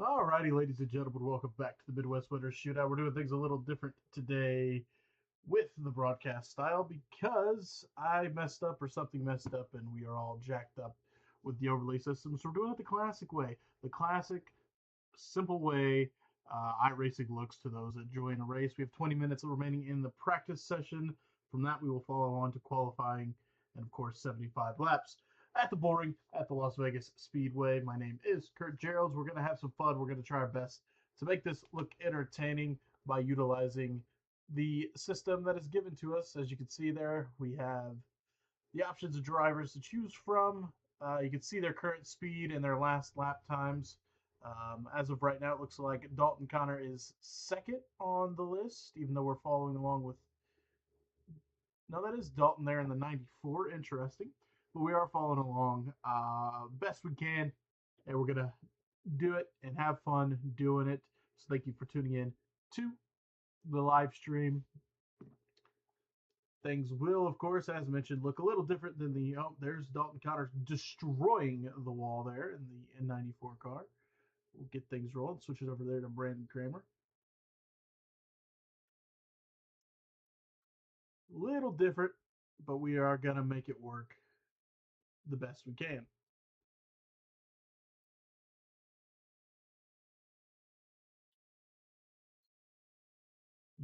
Alrighty, ladies and gentlemen, welcome back to the Midwest Winners Shootout. We're doing things a little different today with the broadcast style because I messed up or something messed up and we are all jacked up with the overlay system. So we're doing it the classic way, the classic, simple way iRacing looks to those that join a race. We have 20 minutes remaining in the practice session. From that, we will follow on to qualifying and, of course, 75 laps at the Bullring at the Las Vegas Speedway. My name is Kurt Geralds. We're going to have some fun. We're going to try our best to make this look entertaining by utilizing the system that is given to us. As you can see there, we have the options of drivers to choose from. You can see their current speed and their last lap times. As of right now, it looks like Dalton Connor is second on the list, even though we're following along with. No, that is Dalton there in the 94. Interesting. But we are following along best we can, and we're going to do it and have fun doing it. So thank you for tuning in to the live stream. Things will, of course, as mentioned, look a little different than the. Oh, there's Dalton Connor destroying the wall there in the N94 car. We'll get things rolling. Switch it over there to Brandon Kramer. Little different, but we are going to make it work the best we can.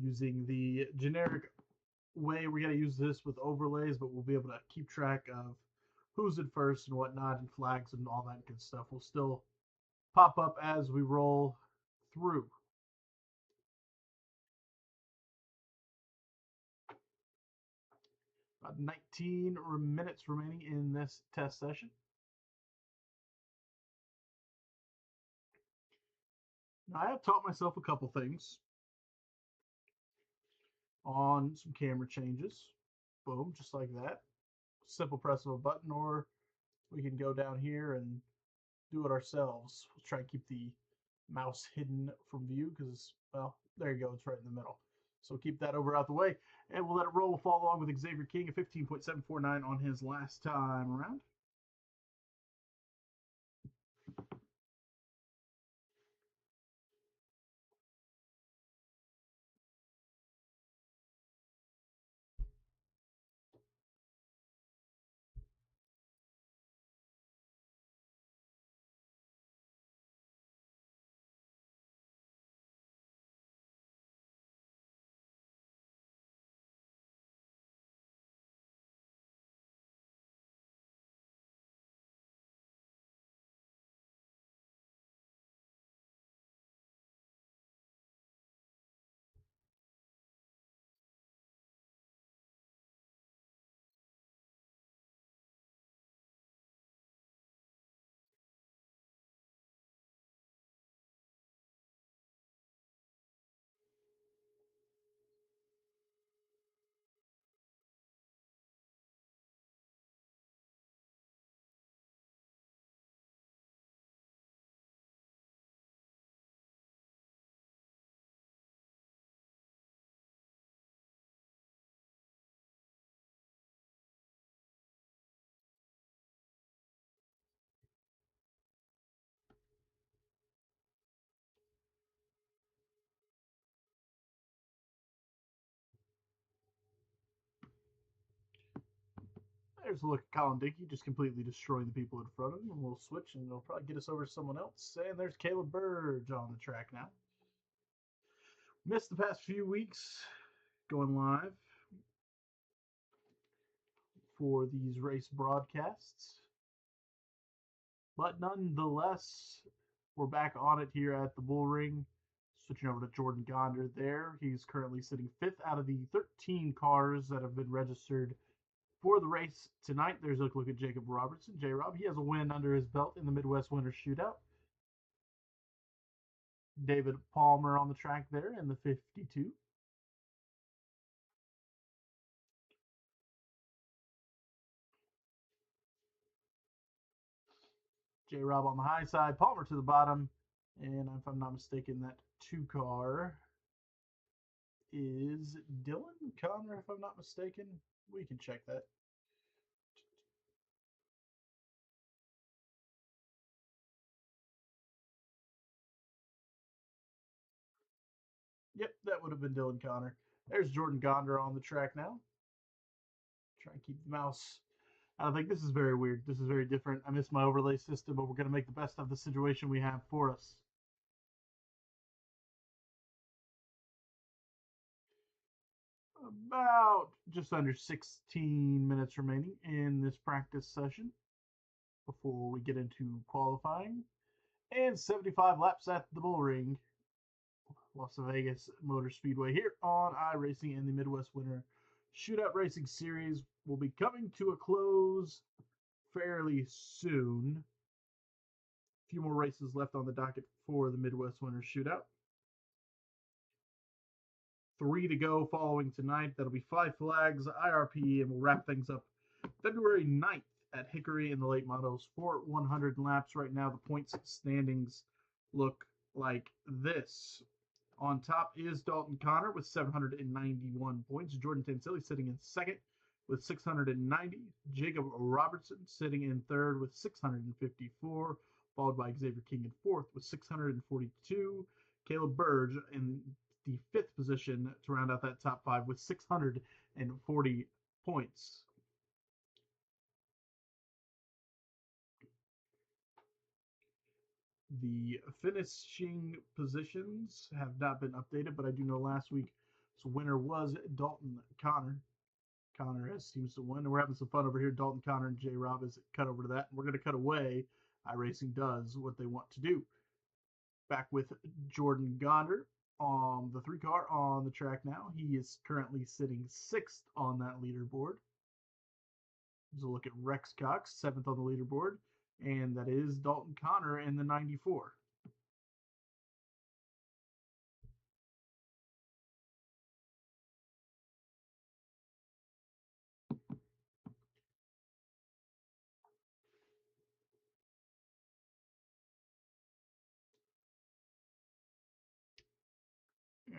Using the generic way, we're going to use this with overlays, but we'll be able to keep track of who's in first and whatnot, and flags and all that good stuff will still pop up as we roll through. About 19 minutes remaining in this test session. Now, I have taught myself a couple things on some camera changes. Boom, just like that. Simple press of a button, or we can go down here and do it ourselves. We'll try and keep the mouse hidden from view because, well, there you go. It's right in the middle. So keep that over out the way, and we'll let it roll. We'll follow along with Xavier King at 15.749 on his last time around. There's a look at Colin Dickey just completely destroying the people in front of him, and we'll switch, and it'll probably get us over to someone else. And there's Caleb Burge on the track now. Missed the past few weeks going live for these race broadcasts, but nonetheless, we're back on it here at the Bullring. Switching over to Jordan Gonder there. He's currently sitting fifth out of the 13 cars that have been registered for the race tonight. There's a look at Jacob Robertson. J-Rob, he has a win under his belt in the Midwest Winners Shootout. David Palmer on the track there in the 52. J-Rob on the high side, Palmer to the bottom. And if I'm not mistaken, that 2 car is Dylan Connor, if I'm not mistaken. We can check that. Yep, that would have been Dylan Connor. There's Jordan Gonder on the track now. Try and keep the mouse. I think this is very weird. This is very different. I miss my overlay system, but we're going to make the best of the situation we have for us. About just under 16 minutes remaining in this practice session before we get into qualifying. And 75 laps at the Bullring, Las Vegas Motor Speedway here on iRacing, and the Midwest Winter Shootout Racing Series will be coming to a close fairly soon. A few more races left on the docket for the Midwest Winter Shootout. 3 to go following tonight. That'll be 5 flags, IRP, and we'll wrap things up February 9th at Hickory in the late models for 100 laps. Right now, the points standings look like this. On top is Dalton Connor with 791 points. Jordan Tansilli sitting in second with 690. Jacob Robertson sitting in third with 654, followed by Xavier King in fourth with 642. Caleb Burge in the fifth position to round out that top 5 with 640 points. The finishing positions have not been updated, but I do know last week's winner was Dalton Connor. Connor seems to win, and we're having some fun over here. Dalton Connor and J Rob is cut over to that. We're going to cut away. iRacing does what they want to do. Back with Jordan Gonder on the 3 car on the track now. He is currently sitting 6th on that leaderboard. There's a look at Rex Cox, 7th on the leaderboard, and that is Dalton Connor in the 94.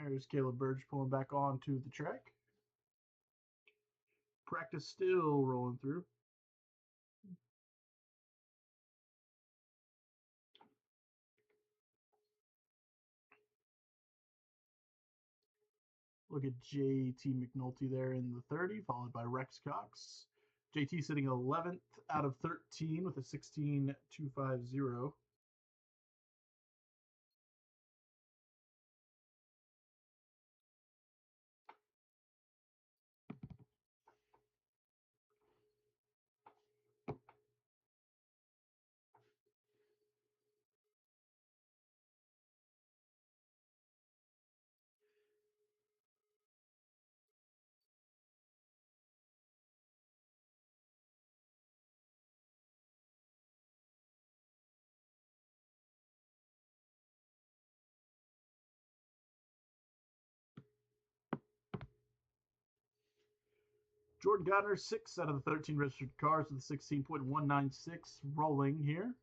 There's Caleb Burge pulling back onto the track. Practice still rolling through. Look at JT McNulty there in the 30, followed by Rex Cox. JT sitting 11th out of 13 with a 16.250. Jordan Gardner, 6 out of the 13 registered cars with a 16.196 rolling here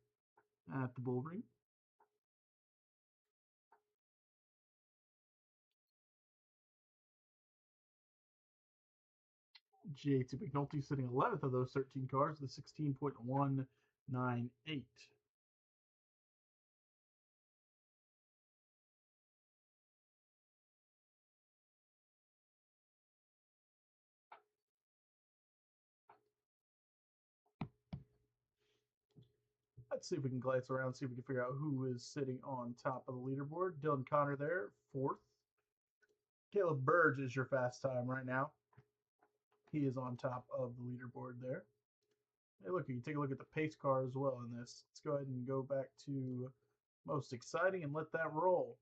at the Bullring. JT McNulty sitting 11th of those 13 cars with a 16.198. Let's see if we can glance around, see if we can figure out who is sitting on top of the leaderboard. Dylan Connor there, 4th. Caleb Burge is your fast time right now. He is on top of the leaderboard there. Hey, look, you can take a look at the pace car as well in this. Let's go ahead and go back to most exciting and let that roll.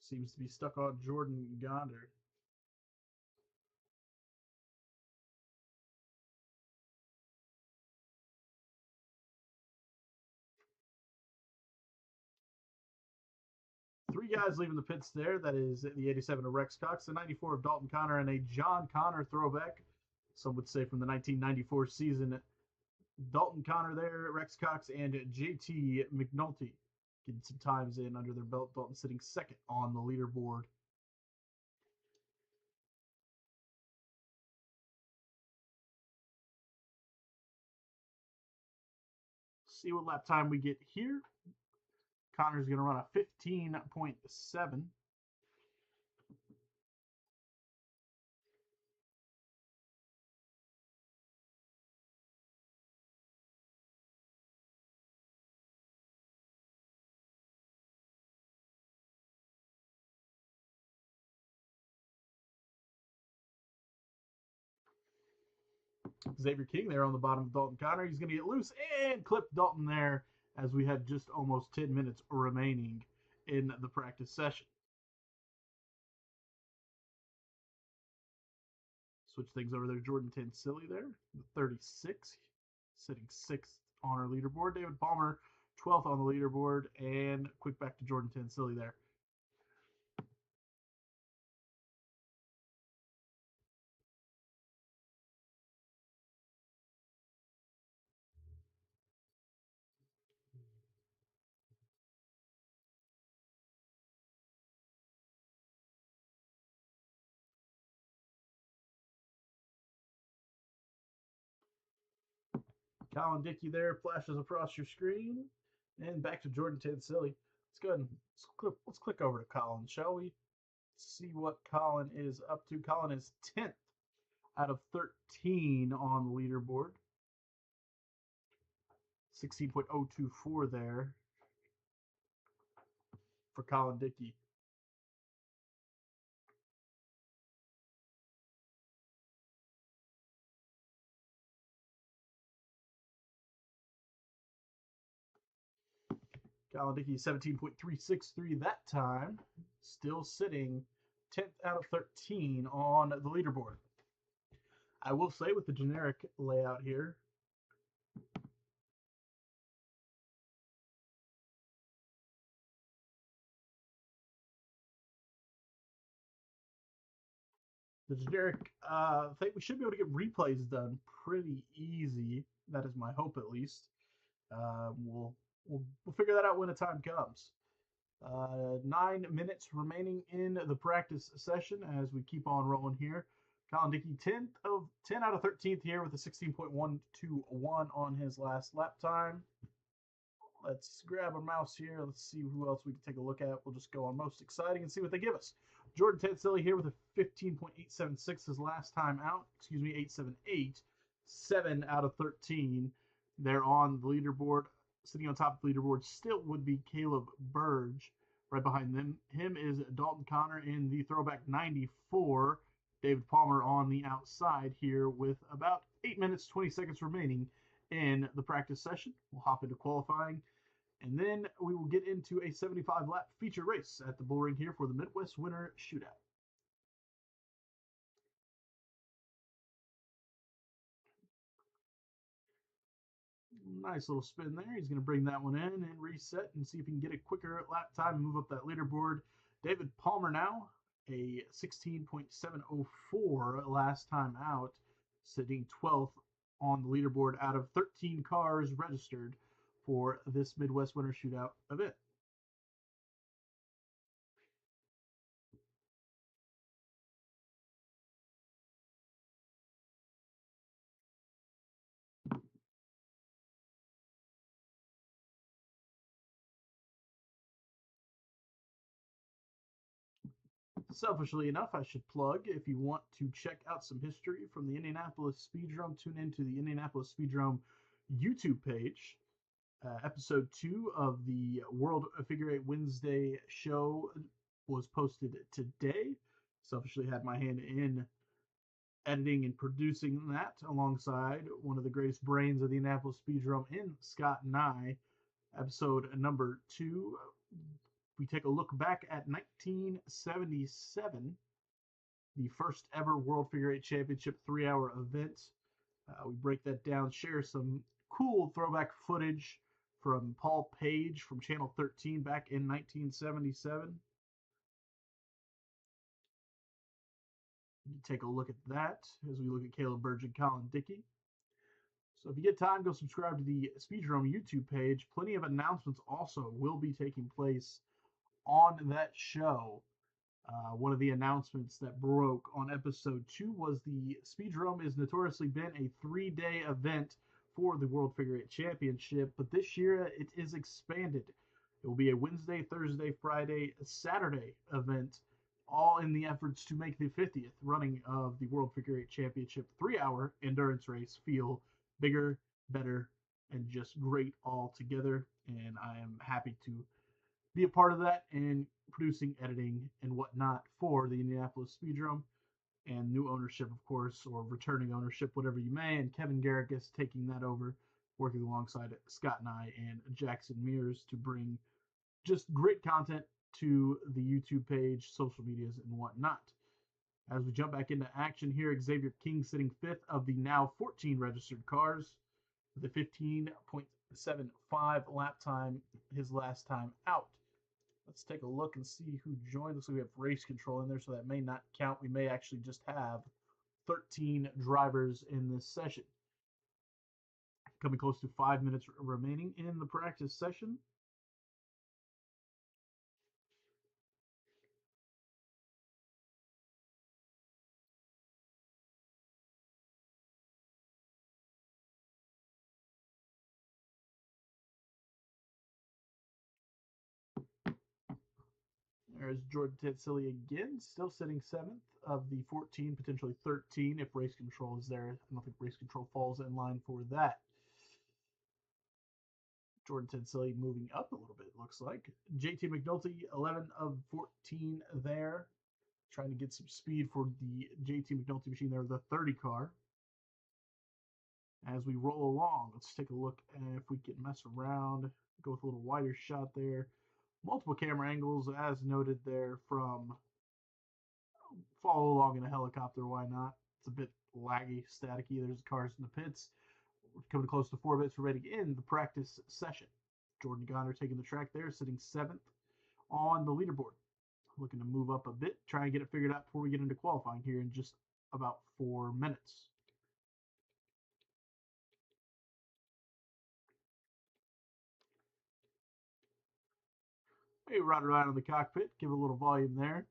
Seems to be stuck on Jordan Gonder. Three guys leaving the pits there. That is the 87 of Rex Cox, the 94 of Dalton Connor, and a John Connor throwback. Some would say from the 1994 season. Dalton Connor there, Rex Cox, and JT McNulty getting some times in under their belt. Dalton sitting 2nd on the leaderboard. See what lap time we get here. Connor's going to run a 15.7. Xavier King there on the bottom of Dalton Connor. He's going to get loose and clip Dalton there as we had just almost 10 minutes remaining in the practice session. Switch things over there. Jordan Tansili there, the 36, sitting 6th on our leaderboard. David Palmer, 12th on the leaderboard, and quick back to Jordan Tansili there. Colin Dickey there flashes across your screen. And back to Jordan Tansili. Let's go ahead and let's click over to Colin, shall we? See what Colin is up to. Colin is 10th out of 13 on the leaderboard. 16.024 there for Colin Dickey. Colin Dickey 17.363 that time. Still sitting 10th out of 13 on the leaderboard. I will say with the generic layout here, the generic thing, we should be able to get replays done pretty easy. That is my hope, at least. We'll figure that out when the time comes. 9 minutes remaining in the practice session as we keep on rolling here. Colin Dickey, 10 out of 13th here with a 16.121 on his last lap time. Let's grab a mouse here. Let's see who else we can take a look at. We'll just go on most exciting and see what they give us. Jordan Tansili here with a 15.876 his last time out. Excuse me, 878. 7 out of 13. They're on the leaderboard. Sitting on top of the leaderboard still would be Caleb Burge. Right behind him is Dalton Connor in the throwback 94. David Palmer on the outside here with about 8 minutes, 20 seconds remaining in the practice session. We'll hop into qualifying, and then we will get into a 75-lap feature race at the Bullring here for the Midwest Winter Shootout. Nice little spin there. He's going to bring that one in and reset and see if he can get a quicker lap time and move up that leaderboard. David Palmer now, a 16.704 last time out, sitting 12th on the leaderboard out of 13 cars registered for this Midwest Winter Shootout event. Selfishly enough, I should plug, if you want to check out some history from the Indianapolis Speedrome, tune into the Indianapolis Speedrome YouTube page. Episode 2 of the World Figure 8 Wednesday show was posted today. Selfishly had my hand in editing and producing that alongside one of the greatest brains of the Indianapolis Speedrome in Scott Nye. Episode number 2, we take a look back at 1977, the first ever World Figure 8 Championship 3-hour event. We break that down, share some cool throwback footage from Paul Page from Channel 13 back in 1977. You take a look at that as we look at Caleb Burge and Colin Dickey. So if you get time, go subscribe to the Speedrome YouTube page. Plenty of announcements also will be taking place on that show. One of the announcements that broke on episode 2 was the Speedrome has notoriously been a 3-day event for the World Figure 8 Championship, but this year it is expanded. It will be a Wednesday, Thursday, Friday, Saturday event, all in the efforts to make the 50th running of the World Figure 8 Championship 3-hour endurance race feel bigger, better, and just great all together. And I am happy to be a part of that and producing, editing, and whatnot for the Indianapolis Speedrome. and new ownership, of course, or returning ownership, whatever you may, and Kevin Garrick is taking that over, working alongside Scott and I and Jackson Mears to bring just great content to the YouTube page, social medias, and whatnot. As we jump back into action here, Xavier King sitting fifth of the now 14 registered cars with a 15.75 lap time his last time out. Let's take a look and see who joined. Looks like we have race control in there, so that may not count. We may actually just have 13 drivers in this session. Coming close to 5 minutes remaining in the practice session. There's Jordan Tetsilli again, still sitting 7th of the 14, potentially 13 if race control is there. I don't think race control falls in line for that. Jordan Tetsilli moving up a little bit, looks like. JT McNulty, 11 of 14 there. Trying to get some speed for the JT McNulty machine there, the 30 car. As we roll along, let's take a look if we can mess around, go with a little wider shot there. Multiple camera angles, as noted there, from follow along in a helicopter, why not? It's a bit laggy, staticky. There's cars in the pits. We're coming close to 4 minutes. We're ready to end the practice session. Jordan Goddard taking the track there, sitting 7th on the leaderboard. Looking to move up a bit, try and get it figured out before we get into qualifying here in just about 4 minutes. Hey, ride around in the cockpit, give it a little volume there,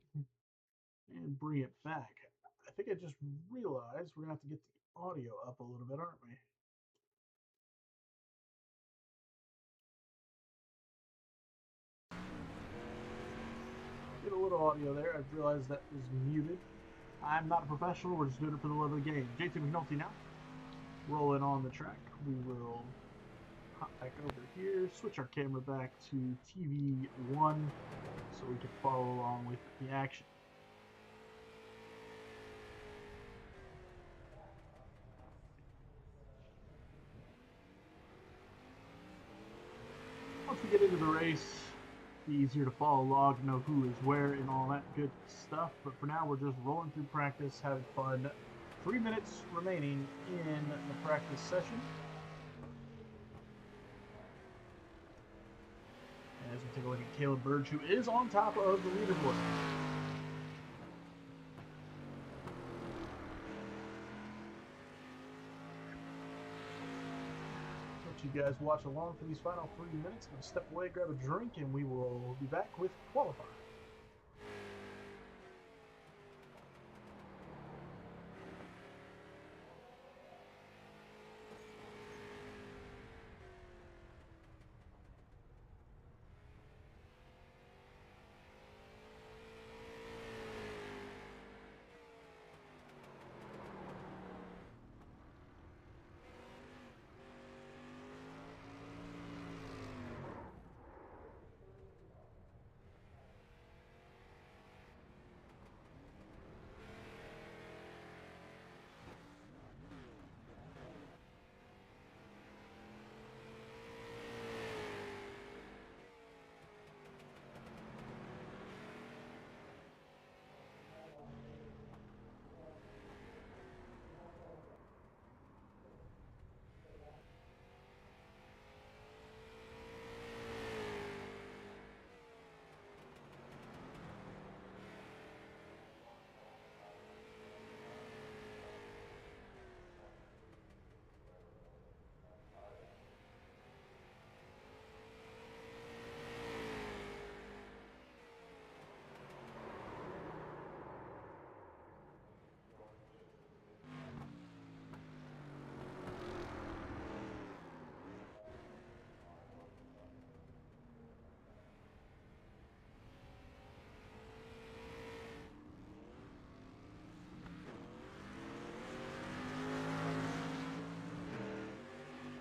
and bring it back. I think I just realized we're going to have to get the audio up a little bit, aren't we? Get a little audio there. I've realized that was muted. I'm not a professional. We're just doing it for the love of the game. JT McNulty now. Rolling on the track. We will hop back over here, switch our camera back to TV1 so we can follow along with the action. Once we get into the race, be easier to follow along, know who is where and all that good stuff. But for now, we're just rolling through practice, having fun. 3 minutes remaining in the practice session. As we take a look at Caleb Burge, who is on top of the leaderboard. Let you guys watch along for these final 3 minutes. I'm going to step away, grab a drink, and we will be back with qualifying.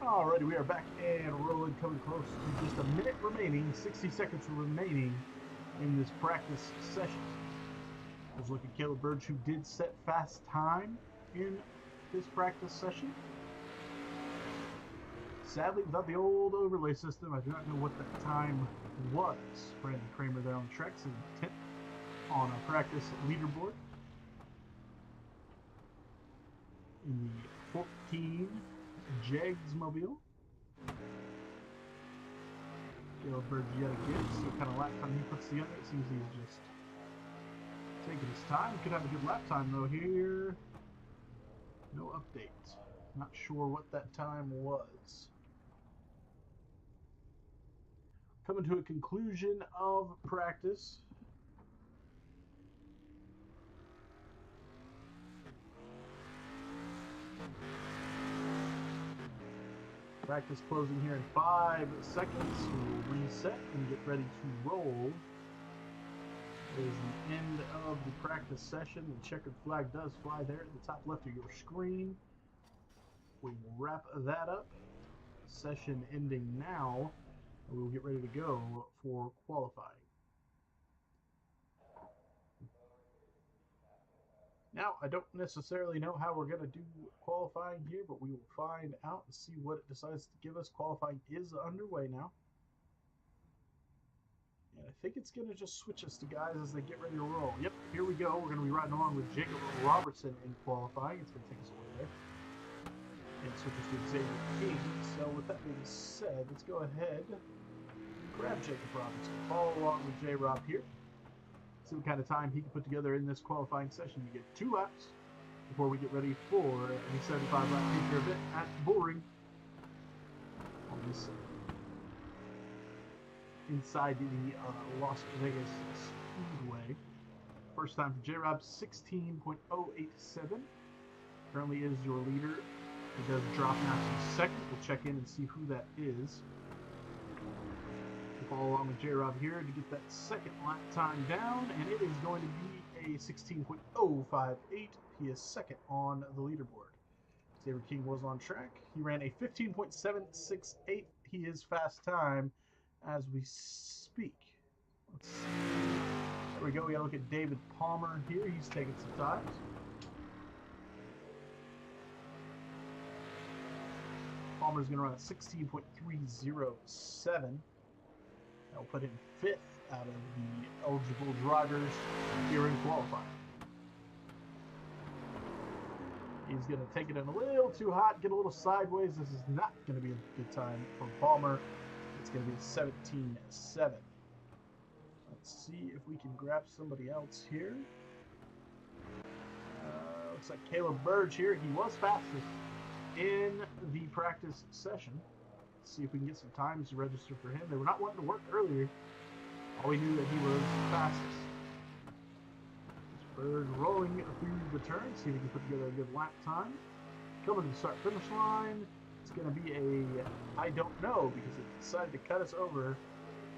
Alrighty, we are back and rolling, coming close to just a minute remaining, 60 seconds remaining in this practice session. Let's look at Caleb Burge, who did set fast time in this practice session. Sadly, without the old overlay system, I do not know what that time was. Brandon Kramer there on the track, sitting 10th on a practice leaderboard. In the 14 Jags Mobile. Caleb Burge yet again, see what kind of lap time he puts together. It seems he's just taking his time. Could have a good lap time though here. No update. Not sure what that time was. Coming to a conclusion of practice. Practice closing here in 5 seconds. We'll reset and get ready to roll. There's the end of the practice session. The checkered flag does fly there at the top left of your screen. We will wrap that up. Session ending now. We will get ready to go for qualifying. Now, I don't necessarily know how we're going to do qualifying here, but we will find out and see what it decides to give us. Qualifying is underway now. And I think it's going to just switch us to guys as they get ready to roll. Yep, here we go. We're going to be riding along with Jacob Robertson in qualifying. It's going to take us away there. And switch us to Xavier King. So with that being said, let's go ahead and grab Jacob Robertson. Follow along with J-Rob here. See what kind of time he can put together in this qualifying session. You get 2 laps before we get ready for the 75-lap feature event at Bullring. On this inside the Las Vegas Speedway. First time for J-Rob, 16.087. Currently is your leader. It does drop now to second. We'll check in and see who that is. We'll follow along with J-Rob here to get that second lap time down, and it is going to be a 16.058. He is second on the leaderboard. Xavier King was on track. He ran a 15.768. He is fast time as we speak. Let's see. There we go. We gotta look at David Palmer here. He's taking some times. Palmer's going to run a 16.307. That will put him 5th out of the eligible drivers here in qualifying. He's going to take it in a little too hot, get a little sideways. This is not going to be a good time for Palmer. It's going to be a 17.7. Let's see if we can grab somebody else here. Looks like Caleb Burge here. He was fastest in the practice session. Let's see if we can get some times to register for him. They were not wanting to work earlier. All we knew that he was fastest. Bird rolling through the turn. See if we can put together a good lap time. Coming to the start finish line. It's going to be a I don't know because it decided to cut us over.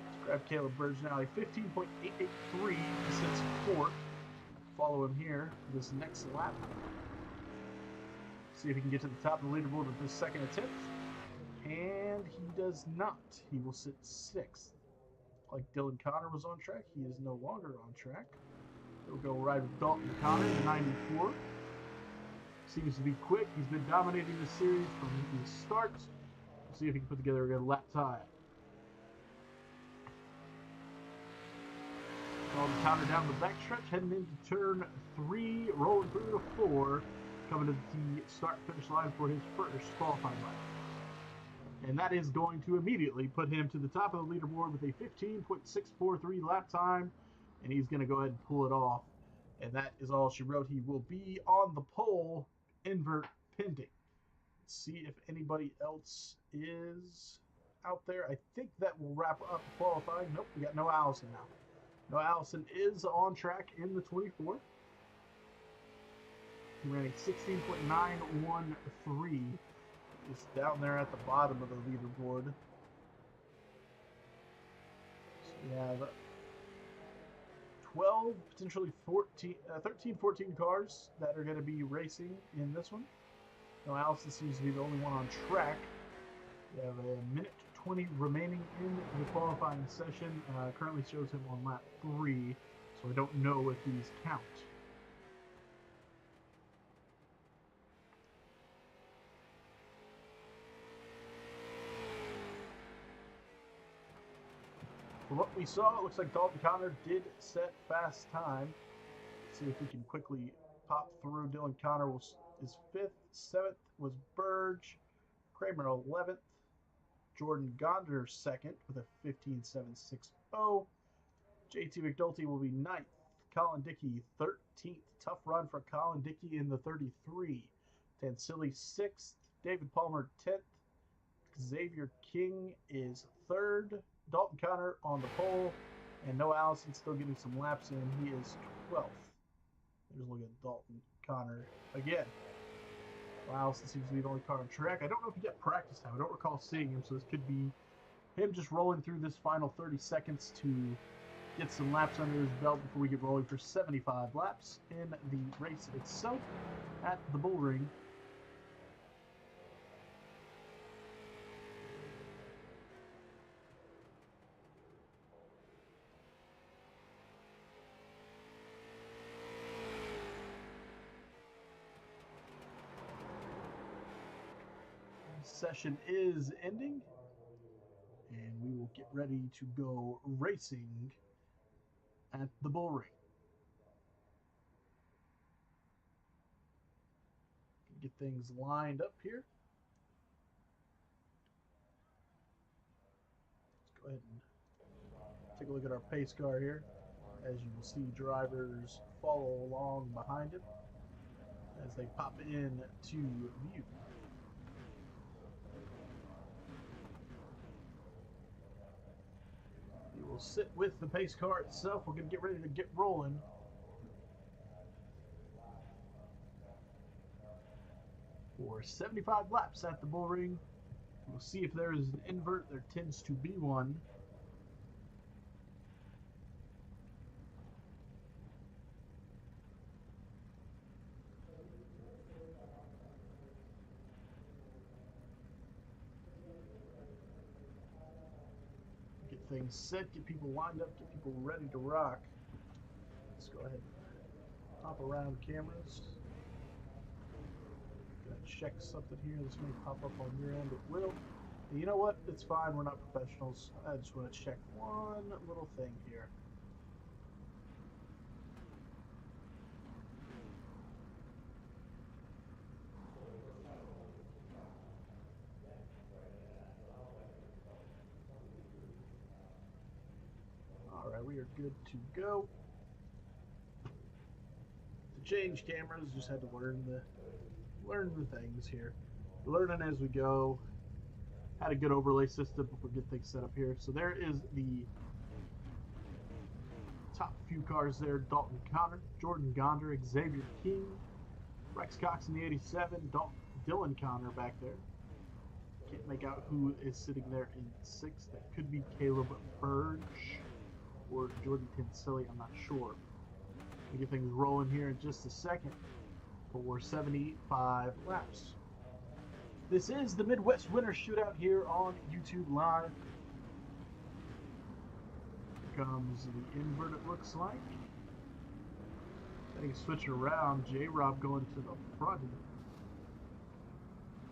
Let's grab Caleb Burge now. A 15.883. He sits 4th. Follow him here for this next lap. See if he can get to the top of the leaderboard with this second attempt. And he does not. He will sit 6th. Like Dylan Connor was on track, he is no longer on track. We'll go ride with Dalton Connor, 94. Seems to be quick. He's been dominating the series from the start. We'll see if he can put together a good lap time. Dalton Connor down the backstretch, heading into turn 3, rolling through to 4. Coming to the start-finish line for his first qualifying lap. And that is going to immediately put him to the top of the leaderboard with a 15.643 lap time. And he's going to go ahead and pull it off. And that is all she wrote. He will be on the pole, invert pending. Let's see if anybody else is out there. I think that will wrap up qualifying. Nope, we got Noah Allison now. Noah Allison is on track in the 24th. He ran a 16.913. It's down there at the bottom of the leaderboard. So we have 12, potentially 13, 14 cars that are going to be racing in this one. Now Allison seems to be the only one on track. We have a minute 20 remaining in the qualifying session. Currently shows him on lap 3. so I don't know if these count. From what we saw, it looks like Dalton Connor did set fast time. Let's see if we can quickly pop through. Dylan Connor is 5th. 7th was Burge. Kramer 11th. Jordan Gonder 2nd with a 15.760. JT McNulty will be 9th. Colin Dickey 13th. Tough run for Colin Dickey in the 33. Tansili 6th. David Palmer 10th. Xavier King is 3rd. Dalton Connor on the pole. And Noah Allison still getting some laps in. He is 12th. There's a look at Dalton Connor again. Allison seems to be the only car on track. I don't know if he got practice time. I don't recall seeing him, so this could be him just rolling through this final 30 seconds to get some laps under his belt before we get rolling for 75 laps in the race itself at the Bullring. Session is ending, and we will get ready to go racing at the Bullring. Get things lined up here. Let's go ahead and take a look at our pace car here. As you will see, drivers follow along behind it as they pop in to view. We'll sit with the pace car itself. We're going to get ready to get rolling. For 75 laps at the Bullring. We'll see if there is an invert. There tends to be one. Things set, get people lined up, get people ready to rock. Let's go ahead and hop around cameras. Gonna check something here. This may pop up on your end. It will. And you know what? It's fine. We're not professionals. I just want to check one little thing here. We are good to go. To change cameras, just had to learn the things here. Learning as we go. Had a good overlay system before we get things set up here. So there is the top few cars there. Dalton Connor, Jordan Gonder, Xavier King, Rex Cox in the 87, Dylan Connor back there. Can't make out who is sitting there in 6th. That could be Caleb Burge or Jordan Tansili, I'm not sure. We'll get things rolling here in just a second for 75 laps. This is the Midwest Winter Shootout here on YouTube Live. Here comes the invert, it looks like. I think switch around. J-Rob going to the front.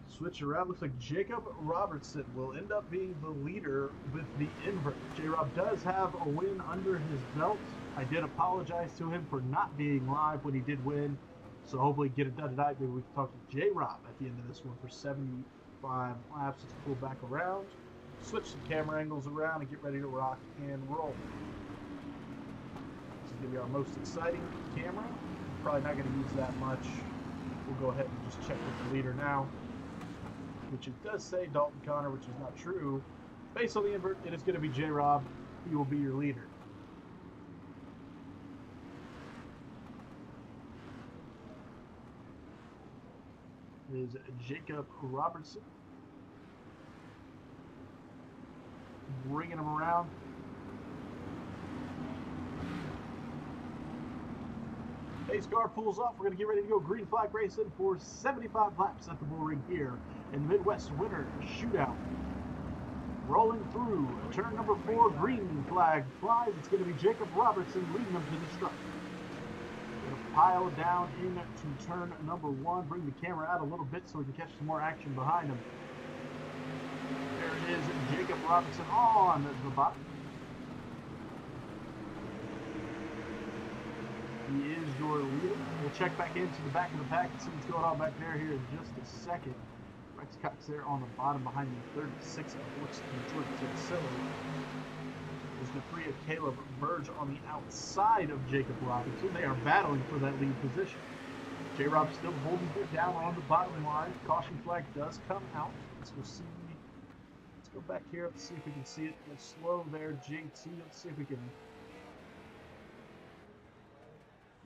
Switch around. Looks like Jacob Robertson will end up being the leader with the invert. J-Rob does have a win under his belt. I did apologize to him for not being live when he did win. So hopefully get it done tonight. Maybe we can talk to J-Rob at the end of this one for 75 laps. Let's pull back around. Switch the camera angles around and get ready to rock and roll. This is going to be our most exciting camera. Probably not going to use that much. We'll go ahead and just check with the leader now. Which it does say Dalton Connor, which is not true. Based on the invert, it is going to be J-Rob. He will be your leader. It is Jacob Robertson. Bringing him around. Pace car pulls off. We're going to get ready to go green flag racing for 75 laps at the Bullring here in the Midwest Winter Shootout. Rolling through turn number 4, green flag flies. It's going to be Jacob Robertson leading them to the stripe. Going to pile down into turn number 1. Bring the camera out a little bit so we can catch some more action behind him. There is Jacob Robertson on the bottom. He is your leader. We'll check back into the back of the pack and see what's going on back there here in just a second. Rex Cox there on the bottom behind the 36 of what's Jordan Silly. There's the 3 of Caleb Burge on the outside of Jacob Robinson. They are battling for that lead position. J-Rob still holding it down on the bottom line. Caution flag does come out. Let's go see. Let's go back here. Let's see if we can see it. It's slow there, JT. Let's see if we can.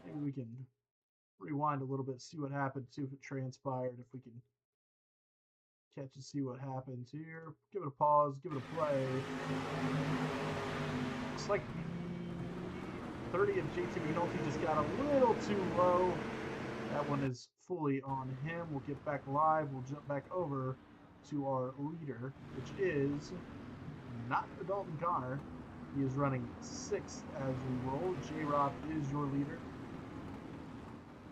Maybe we can rewind a little bit, see what happened, see if it transpired, if we can catch and see what happens here. Give it a pause, give it a play. Looks like the 30 of JT McNulty just got a little too low. That one is fully on him. We'll get back live. We'll jump back over to our leader, which is not Dalton Connor. He is running 6th as we roll. J-Rob is your leader.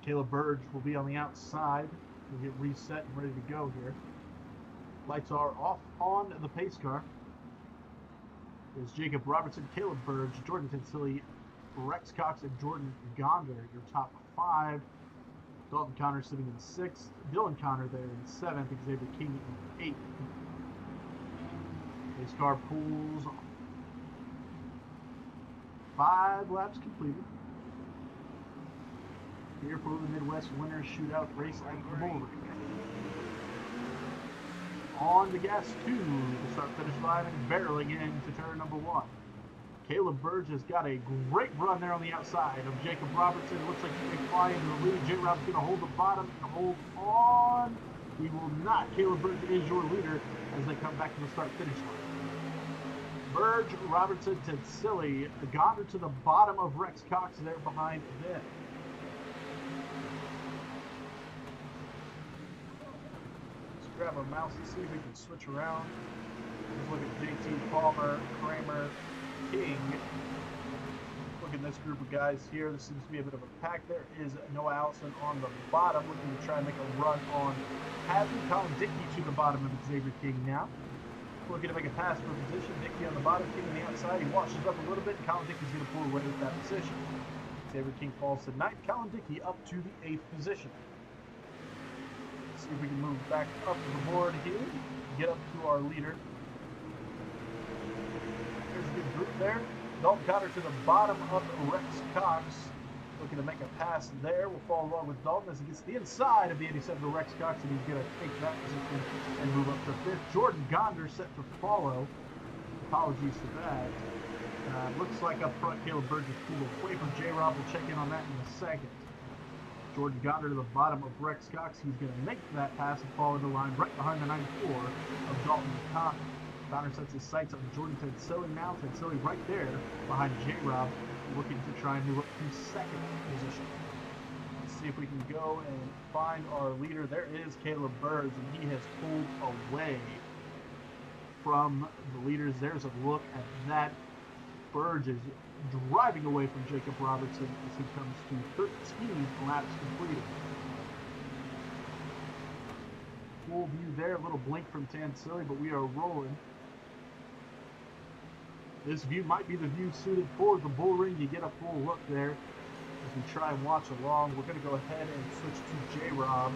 Caleb Burge will be on the outside. We'll get reset and ready to go here. Lights are off on the pace car. There's Jacob Robertson, Caleb Burge, Jordan Tensili, Rex Cox, and Jordan Gonder, your top 5. Dalton Connor sitting in 6th. Dylan Connor there in 7th. Xavier King in 8th. Pace car pulls 5 laps completed. Here for the Midwest Winners Shootout race at the Bullring. On the gas 2 to start finish line and barreling into turn number 1. Caleb Burge has got a great run there on the outside of Jacob Robertson. Looks like he may fly into the lead. J-Rob's going to hold the bottom and hold on. He will not. Caleb Burge is your leader as they come back to the start finish line. Burge, Robertson, Tensili, Gonder to the bottom of Rex Cox there behind them. Grab our mouse and see if we can switch around. Let's look at JT, Palmer, Kramer, King. Look at this group of guys here. This seems to be a bit of a pack. There is Noah Allison on the bottom, looking to try and make a run on Hadley. Colin Dickey to the bottom of Xavier King now. Looking to make a pass for position. Dickey on the bottom, King on the outside. He washes up a little bit, and Colin Dickey's going to pull away with that position. Xavier King falls to 9th. Colin Dickey up to the 8th position. See if we can move back up the board here. Get up to our leader. There's a good group there. Dalton Connor to the bottom of Rex Cox. Looking to make a pass there. We'll follow along with Dalton as he gets to the inside of the 87 of Rex Cox, and he's going to take that position and move up to 5th. Jordan Gonder set to follow. Apologies for that. Looks like up front Caleb Burge is pulled away from J-Rob. We'll check in on that in a second. Jordan Gonder to the bottom of Rex Cox. He's going to make that pass and fall into line right behind the 94 of Dalton Connor. Connor sets his sights on Jordan Tensili now. Tensili right there behind J-Rob, looking to try and move up to 2nd position. Let's see if we can go and find our leader. There is Caleb Burge, and he has pulled away from the leaders. There's a look at that. Burge is driving away from Jacob Robertson as he comes to 13 laps completed. Full view there, a little blink from Tensili, but we are rolling. This view might be the view suited for the Bullring. You get a full look there as we try and watch along. We're going to go ahead and switch to J-Rob.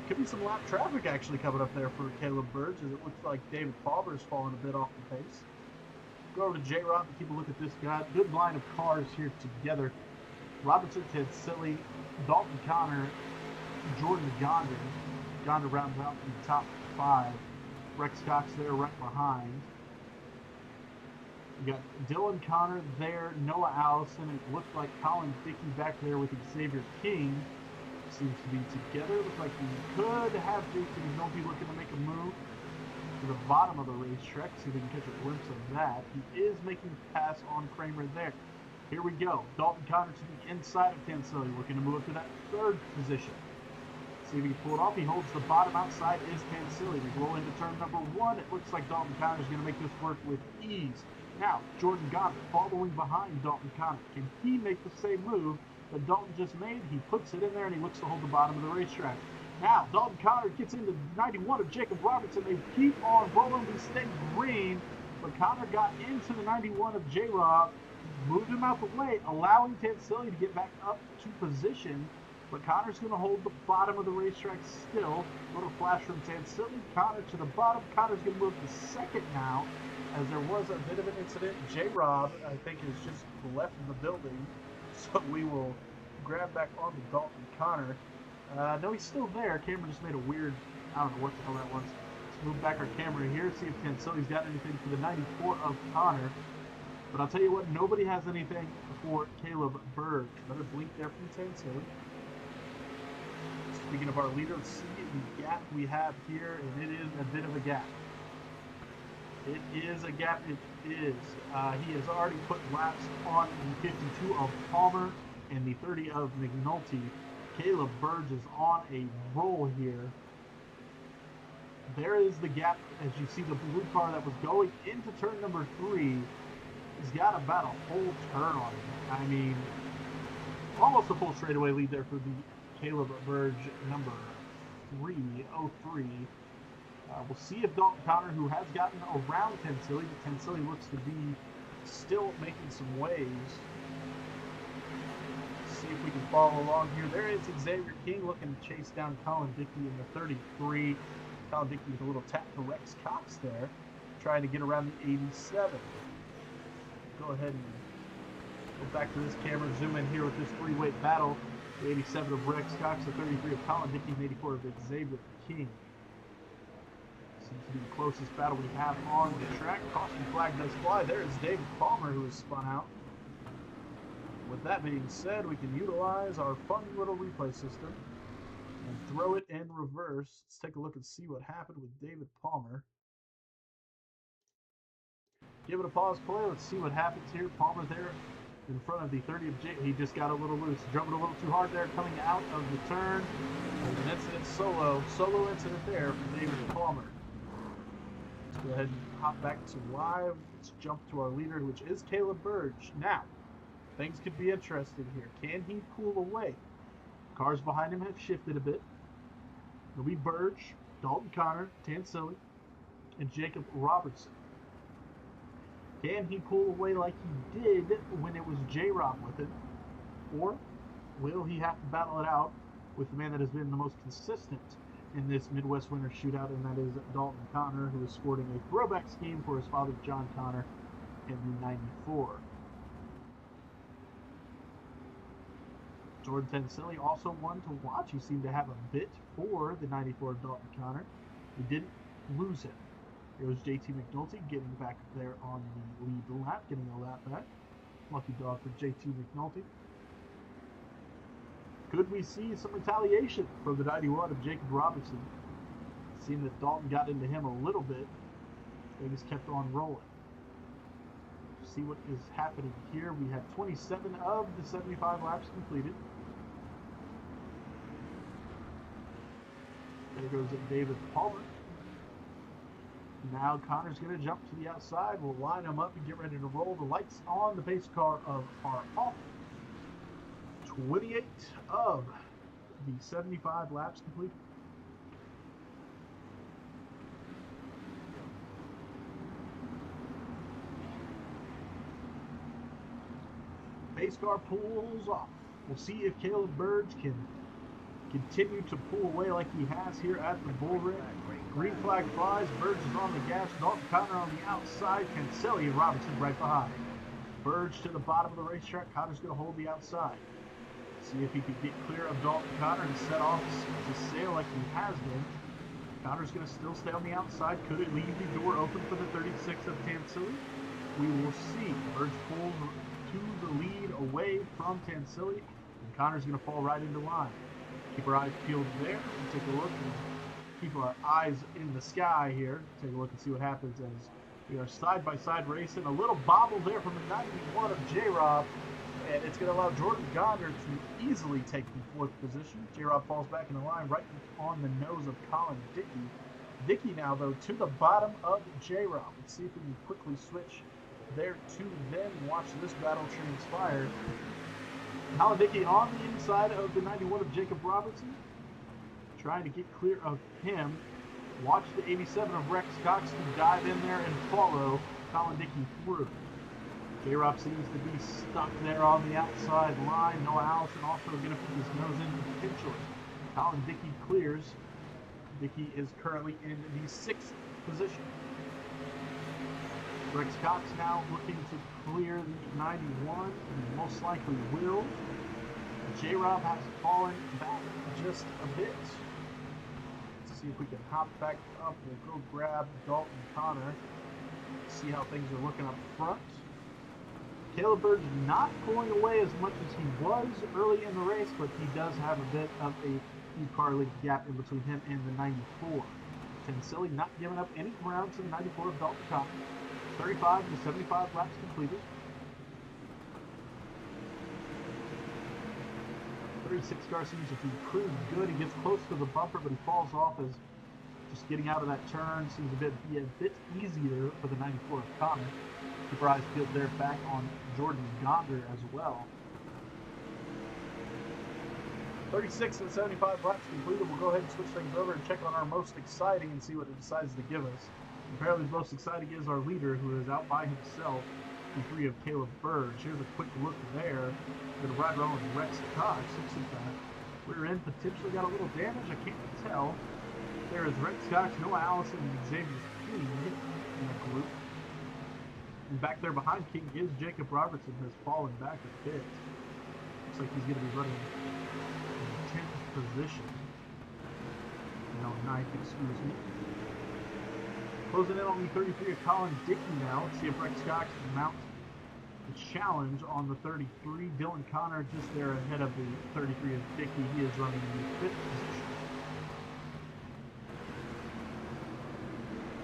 Could be some lap traffic actually coming up there for Caleb Burge, as it looks like David Palmer is falling a bit off the pace. Go over to J-Rob and keep a look at this guy. Good line of cars here together. Robertson, Tensili, Dalton Connor, Jordan Gonder. Gonder rounds out in the top 5. Rex Cox there right behind. You got Dylan Connor there, Noah Allison. It looks like Colin Dickey back there with Xavier King. Seems to be together. Looks like we could have JT McNulty looking to make a move to the bottom of the racetrack. See if we can catch a glimpse of that. He is making a pass on Kramer there. Here we go. Dalton Connor to the inside of Tensili, looking to move up to that 3rd position. See if he can pull it off. He holds the bottom outside is Tansilli. We roll into turn number 1. It looks like Dalton Connor's going to make this work with ease. Now, Jordan Goddard following behind Dalton Connor. Can he make the same move that Dalton just made? He puts it in there and he looks to hold the bottom of the racetrack. Now, Dalton Connor gets into 91 of Jacob Robertson. They keep on rolling. We stay green, but Connor got into the 91 of J-Rob, moved him out the way, allowing Tansilli to get back up to position. But Connor's going to hold the bottom of the racetrack still. Little flash from Tansilli. Connor to the bottom. Connor's going to move to second now, as there was a bit of an incident. J-Rob, I think, has just left the building. So we will grab back onto Dalton Connor. No, he's still there. Camera just made a weird, I don't know what the hell that was. Let's move back our camera here, see if Tansilli's got anything for the 94 of Connor. But I'll tell you what, nobody has anything for Caleb Berg. Another blink there from Tansilli. Speaking of our leader, let's see the gap we have here, and it is a bit of a gap. It is a gap, it is. He has already put laps on the 52 of Palmer and the 30 of McNulty. Caleb Burge is on a roll here. There is the gap, as you see the blue car that was going into turn number 3. He's got about a whole turn on him. I mean, almost a full straightaway lead there for the Caleb Burge number 303. We'll see if Dalton Connor, who has gotten around Tansilli, but Tansilli looks to be still making some waves. See if we can follow along here. There is Xavier King looking to chase down Colin Dickey in the 33. Colin Dickey with a little tap to Rex Cox there, trying to get around the 87. Go ahead and go back to this camera, zoom in here with this three-weight battle. The 87 of Rex Cox, the 33 of Colin Dickey, and 84 of Xavier King. Seems to be the closest battle we have on the track. Caution flag does fly. There is David Palmer, who is spun out. With that being said, we can utilize our fun little replay system and throw it in reverse. Let's take a look and see what happened with David Palmer. Give it a pause play. Let's see what happens here. Palmer there in front of the 30 of J. He just got a little loose. Jumping a little too hard there coming out of the turn. There's an incident solo incident there from David Palmer. Let's go ahead and hop back to live. Let's jump to our leader, which is Caleb Burge. Now, things could be interesting here. Can he pull away? Cars behind him have shifted a bit. It'll be Burge, Dalton Connor, Tansilli, and Jacob Robertson. Can he pull away like he did when it was J-Rob with him? Or will he have to battle it out with the man that has been the most consistent in this Midwest Winter Shootout, and that is Dalton Connor, who is sporting a throwback scheme for his father, John Connor, in the 94. Jordan Tansilli, also one to watch. He seemed to have a bit for the 94 of Dalton Connor. We didn't lose him. It was JT McNulty getting back there on the lead lap, getting a lap back. Lucky dog for JT McNulty. Could we see some retaliation from the 91 of Jacob Robertson? It seemed that Dalton got into him a little bit. Things kept on rolling. See what is happening here. We have 27 of the 75 laps completed. There goes David Palmer. Now Connor's going to jump to the outside. We'll line them up and get ready to roll. The lights on. The pace car are off. 28 of the 75 laps completed. Pace car pulls off. We'll see if Caleb Burge can continue to pull away like he has here at the Bullring. Green flag flies. Burge is on the gas. Dalton Connor on the outside. Tansilli and Robertson right behind. Burge to the bottom of the racetrack. Connor's going to hold the outside. See if he can get clear of Dalton Connor and set off to sail like he has been. Connor's going to still stay on the outside. Could it leave the door open for the 36 of Tansilli? We will see. Burge pulls to the lead away from Tansilli, and Connor's going to fall right into line. Keep our eyes peeled there and take a look and keep our eyes in the sky here. Take a look and see what happens as we are side by side racing. A little bobble there from the 91 of J-Rob, and it's going to allow Jordan Gonder to easily take the 4th position. J-Rob falls back in the line right on the nose of Colin Dickey. Dickey now, though, to the bottom of J-Rob. Let's see if we can quickly switch there to them. Watch this battle transpire. Colin Dickey on the inside of the 91 of Jacob Robertson, trying to get clear of him. Watch the 87 of Rex Cox to dive in there and follow Colin Dickey through. J-Rob seems to be stuck there on the outside line. Noah Allison also going to put his nose in potentially. Colin Dickey clears. Dickey is currently in the 6th position. Rex Cox now looking to clear the 91, and most likely will. J-Rob has fallen back just a bit. Let's see if we can hop back up. We'll go grab Dalton Connor. See how things are looking up front. Caleb Bird's not pulling away as much as he was early in the race, but he does have a bit of a few car length gap in between him and the 94. Silly not giving up any ground to the 94 of Dalton Connor. 35 to 75 laps completed. 36 car seems to be pretty good. He gets close to the bumper, but he falls off as just getting out of that turn seems to be a bit easier for the 94 of Connor. Keep our eyes peeled there back on Jordan Gonder as well. 36 and 75 laps completed. We'll go ahead and switch things over and check on our most exciting and see what it decides to give us. Apparently the most exciting is our leader, who is out by himself, the 3 of Caleb Bird. Here's a quick look there. Going to ride around with Rex Cox. Looks like that rear end potentially got a little damage. I can't tell. There is Rex Cox, Noah Allison, and Xavier King in the group. And back there behind King is Jacob Robertson, who has fallen back a bit. Looks like he's going to be running in 10th position. No, 9th, excuse me. Closing in on the 33 of Colin Dickey now. Let's see if Rex Cox can mount the challenge on the 33. Dylan Connor just there ahead of the 33 of Dickey. He is running in the 5th position.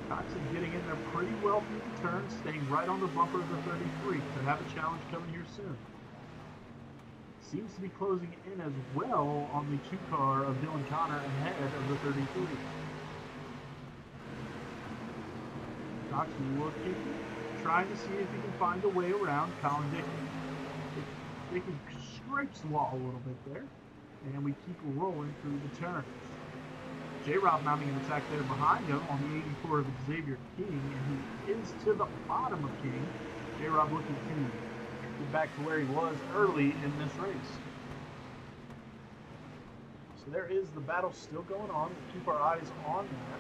Cox is getting in there pretty well through the turn, staying right on the bumper of the 33. Could have a challenge coming here soon. Seems to be closing in as well on the 2 car of Dylan Connor ahead of the 33. Cox looking, trying to see if he can find a way around Colin Dickey. Dickey scrapes the wall a little bit there, and we keep rolling through the turns. J-Rob mounting an attack there behind him on the 84 of Xavier King, and he is to the bottom of King. J-Rob looking to get back to where he was early in this race. So there is the battle still going on. We'll keep our eyes on that.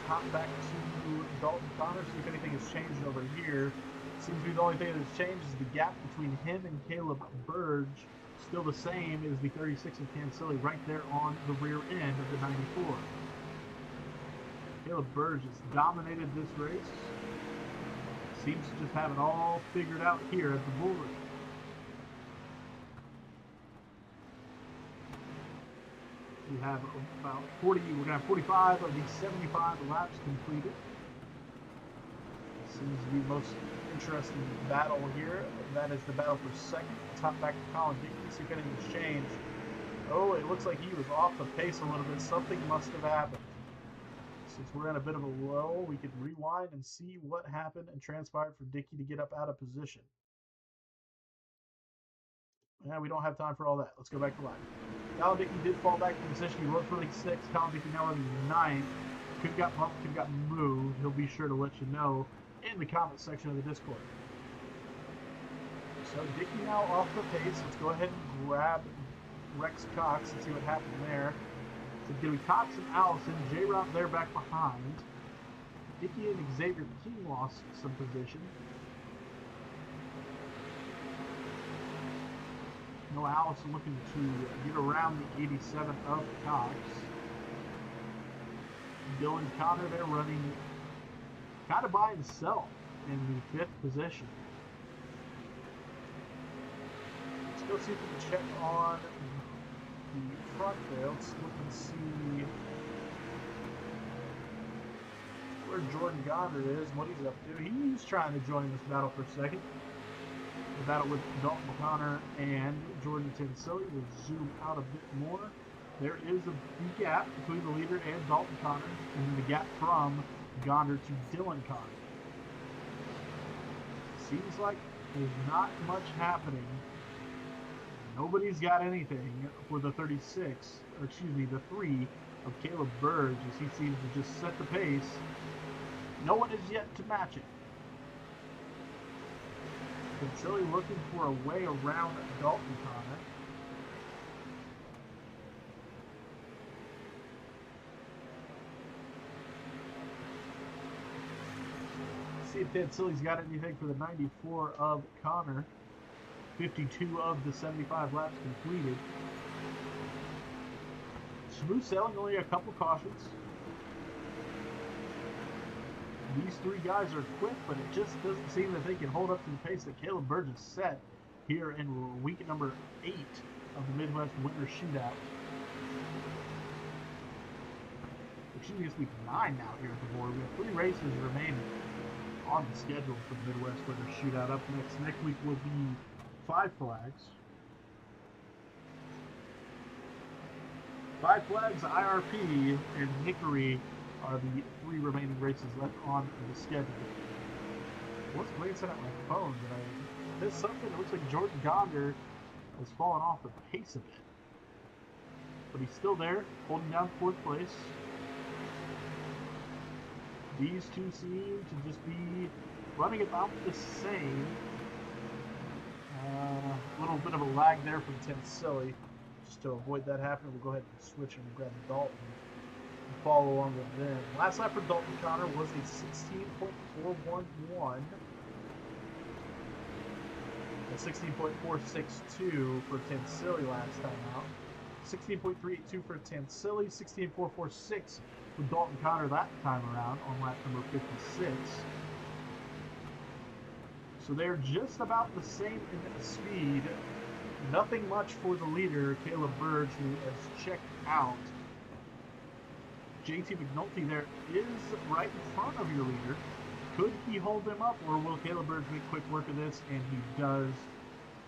Hop back to Dalton Connor, see if anything has changed over here. Seems to be the only thing that has changed is the gap between him and Caleb Burge. Still the same as the 36 of Cancilli right there on the rear end of the 94. Caleb Burge has dominated this race. Seems to just have it all figured out here at the Bullring. We have about 40, we're going to have 45 of the 75 laps completed. Seems to be the most interesting battle here. That is the battle for second. Top back to Colin Dickey, see if anything's changed. Oh, it looks like he was off the pace a little bit. Something must have happened. Since we're in a bit of a lull, we could rewind and see what happened and transpired for Dickey to get up out of position. Yeah, we don't have time for all that. Let's go back to live. Colin Dickey did fall back to position. He was running 6th. Colin Dickey now running 9th. Could have got bumped, could have got moved. He'll be sure to let you know in the comment section of the Discord. So Dickey now off the pace. Let's go ahead and grab Rex Cox and see what happened there. So it's going to be Cox and Allison. J-Rob there back behind. Dickey and Xavier King lost some position. Noah Allison looking to get around the 87 of Cox. Dylan Connor there running kind of by himself in the 5th position. Let's go see if we can check on the front there. Let's look and see where Jordan Goddard is and what he's up to. He's trying to join this battle for second. The battle with Dalton Connor and Jordan Tensilli. We'll zoom out a bit more. There is a gap between the leader and Dalton Connor, and then the gap from Gonder to Dylan Connor. Seems like there's not much happening. Nobody's got anything for the 36, or excuse me, the 3 of Caleb Burge, as he seems to just set the pace. No one is yet to match it. Tensilli looking for a way around Dalton Connor. See if Tensilli's got anything for the 94 of Connor. 52 of the 75 laps completed. Smooth sailing, only a couple cautions. These 3 guys are quick, but it just doesn't seem that they can hold up to the pace that Caleb Burge has set here in week number 8 of the Midwest Winter Shootout. Excuse me, it's week 9 now here at the board. We have 3 races remaining on the schedule for the Midwest Winter Shootout. Up next week will be 5 Flags. 5 Flags, IRP, and Hickory are the 3 remaining races left on the schedule. Let's glancing at my phone. Did I miss something? It looks like Jordan Gonder has fallen off the pace a bit. But he's still there, holding down 4th place. These 2 seem to just be running about the same. A little bit of a lag there from Tensilli. Just to avoid that happening, we'll go ahead and switch and grab Dalton and follow along with them. Last lap for Dalton Connor was a 16.411. A 16.462 for Tensilli last time out. 16.382 for Tensilli. 16.446 for Dalton Connor that time around on lap number 56. So they're just about the same in speed. Nothing much for the leader, Caleb Burge, who has checked out. JT McNulty there is right in front of your leader. Could he hold him up, or will Caleb Burge make quick work of this? And he does.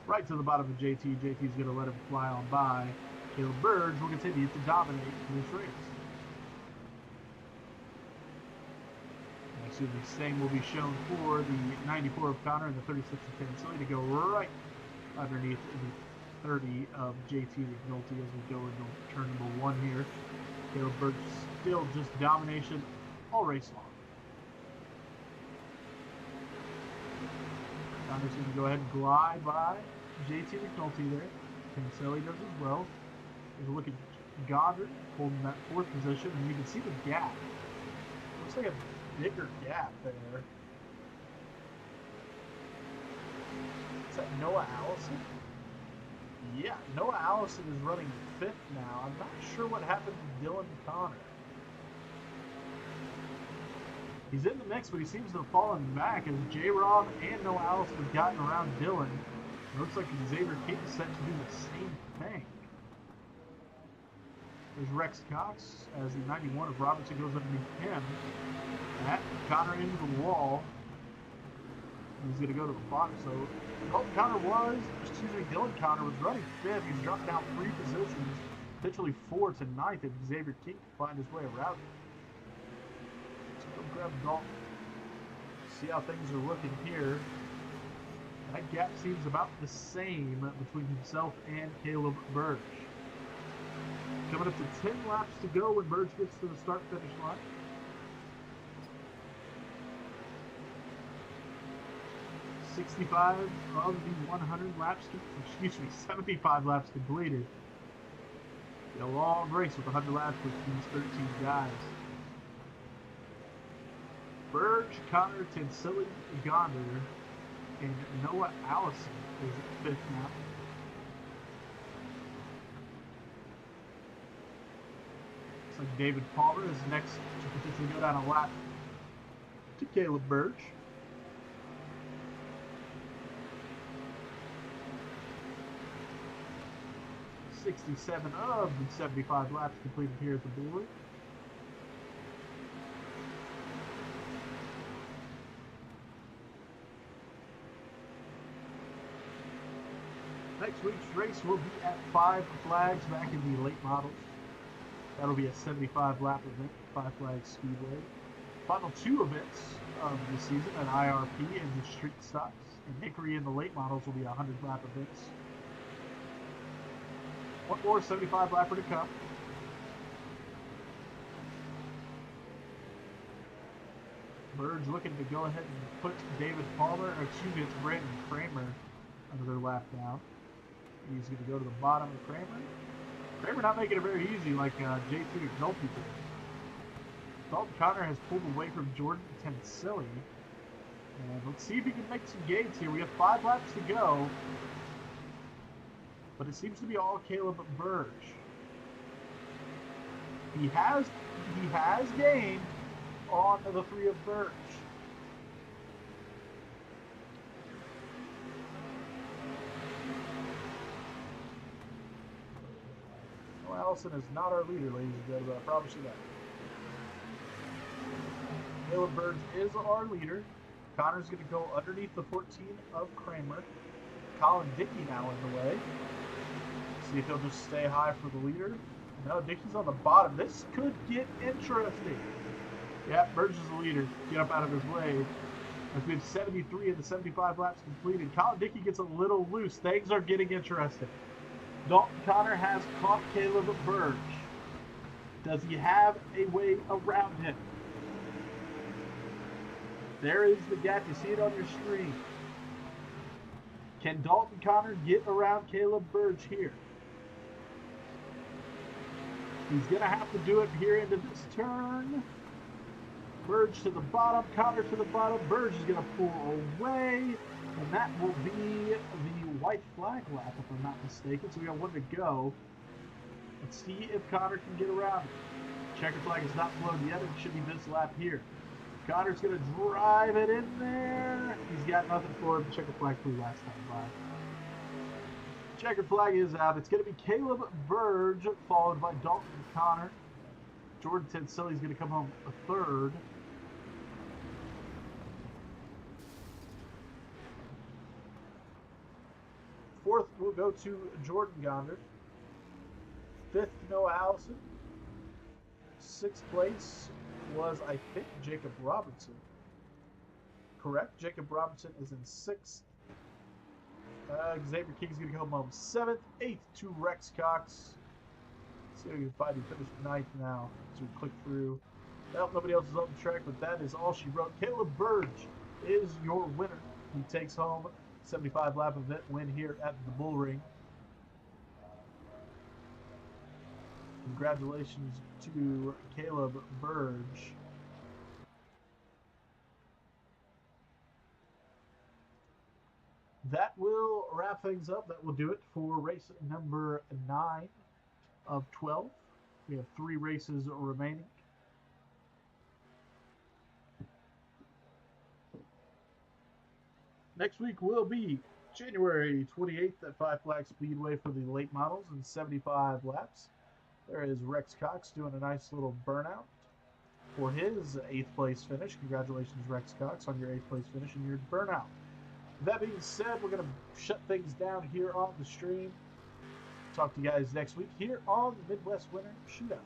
Right to the bottom of JT. JT's going to let him fly on by. Caleb Burge will continue to dominate this race. Excuse me, same will be shown for the 94 of Connor and the 36 of Tensilli to go right underneath the 30 of JT McNulty as we go into turn number 1 here. Caleb Burge still just domination all race long. Connor's going to go ahead and glide by JT McNulty there. Tensilli does as well. There's a look at Goddard holding that 4th position, and you can see the gap. Looks like a bigger gap there. Is that Noah Allison? Yeah, Noah Allison is running 5th now. I'm not sure what happened to Dylan Connor. He's in the mix, but he seems to have fallen back as J-Rob and Noah Allison have gotten around Dylan. It looks like Xavier King is set to do the same thing. There's Rex Cox as the 91 of Robinson goes underneath him. That Connor into the wall. He's going to go to the bottom. So Dylan Connor was running 5th. He's dropped down 3 positions, potentially 4 to 9th, if Xavier King can find his way around it. So go grab Dalton. See how things are looking here. That gap seems about the same between himself and Caleb Burge. Coming up to 10 laps to go when Burge gets to the start-finish line. .65 of the 100 laps, 75 laps completed. A long race with 100 laps with these 13 guys. Burge, Connor, Tensilli, Gonder, and Noah Allison is 5th now. Looks like David Palmer is next to potentially go down a lap to Caleb Burge. 67 of the 75 laps completed here at the Bullring. Next week's race will be at Five Flags back in the late models. That'll be a 75 lap event, Five Flags Speedway. Final two events of the season at IRP and the street stocks. And Hickory in the late models will be 100 lap events. One more 75 lapper to come. Bird's looking to go ahead and put David Palmer, or excuse me, it's Brandon Kramer another lap down. He's going to go to the bottom of Kramer. Kramer not making it very easy like J3 or Dalton did. Dalton Connor has pulled away from Jordan Tensilli. And let's see if he can make some gains here. We have 5 laps to go. But it seems to be all Caleb Burge. He has gained on the 3 of Burge. Well, Allison is not our leader, ladies and gentlemen. I promise you that. Caleb Burge is our leader. Connor's going to go underneath the 14 of Kramer. Colin Dickey now in the way. See if he'll just stay high for the leader. No, Dickey's on the bottom. This could get interesting. Yeah, Burge is the leader. Get up out of his way. As we have 73 of the 75 laps completed. Colin Dickey gets a little loose. Things are getting interesting. Dalton Connor has caught Caleb Burge. Does he have a way around him? There is the gap. You see it on your screen. Can Dalton Connor get around Caleb Burge here? He's going to have to do it here into this turn. Burge to the bottom, Connor to the bottom. Burge is going to pull away. And that will be the white flag lap, if I'm not mistaken. So we got one to go. Let's see if Connor can get around it. Checker flag is not flown yet. It should be this lap here. Connor's going to drive it in there. He's got nothing for him. The checker flag flew last time by. Checker flag is out. It's going to be Caleb Burge, followed by Dalton Connor. Jordan Tensilli is going to come home a third. Fourth will go to Jordan Gonder. Fifth, Noah Allison. Sixth place was, I think, Jacob Robertson. Correct. Jacob Robertson is in sixth. Xavier King's going to come home seventh. Eighth to Rex Cox. Let's see if we can find him. Finished ninth now as we click through. Well, nobody else is on the track, but that is all she wrote. Caleb Burge is your winner. He takes home 75 lap event win here at the Bullring. Congratulations to Caleb Burge. That will wrap things up. That will do it for race number 9 of 12. We have 3 races remaining. Next week will be January 28th at Five Flags Speedway for the late models and 75 laps. There is Rex Cox doing a nice little burnout for his 8th place finish. Congratulations, Rex Cox, on your 8th place finish and your burnout. That being said, we're going to shut things down here on the stream. Talk to you guys next week here on the Midwest Winter Shootout.